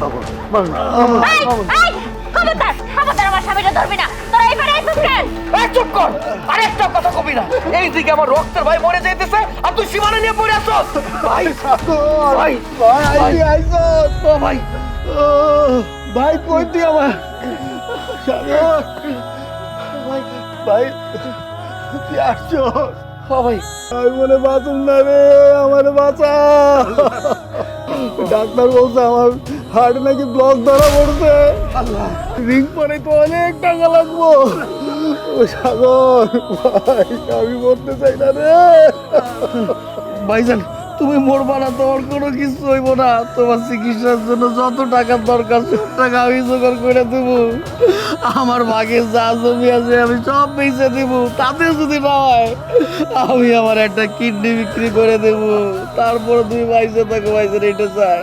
খবরদার খবরদার আমার স্বামীটা ধরবি না, তোরা এখানে আইছিস কেন? চুপ কর, আরেকটা কথা কবি না। এইদিকে আমার রক্তের ভাই মরে যাইতেছে আর তুই সীমানা নিয়ে পড়ে আছো। ভাই ভাই ভাই আইছো তো ভাই, ভাই কই তুই আমার সাগর ভাই, ভাই তুই আসছো? ভাই আমি মনে বাঁচুন না রে, আমার বাঁচা। ডাক্তার বলছে আমার হার্ট নাকি ব্লক ধরা পড়ছে, রিং পরে তো অনেক টাকা লাগবো। ও সাগর ভাই আমি মরতে চাই না রে। ভাইজান তুমি মরবা না, তোমার কোনো কিছু হইব না। তোমার চিকিৎসার জন্য যত টাকার দরকার সব টাকা আমি জোগাড় করে দেব। আমার ভাগে যা জমি আছে আমি সব বেঁচে দেব। তাতে যদি না হয় আমি আমার একটা কিডনি বিক্রি করে দেব, তারপরে তুমি বাইসে থাকো। বাইসে এটা চাই।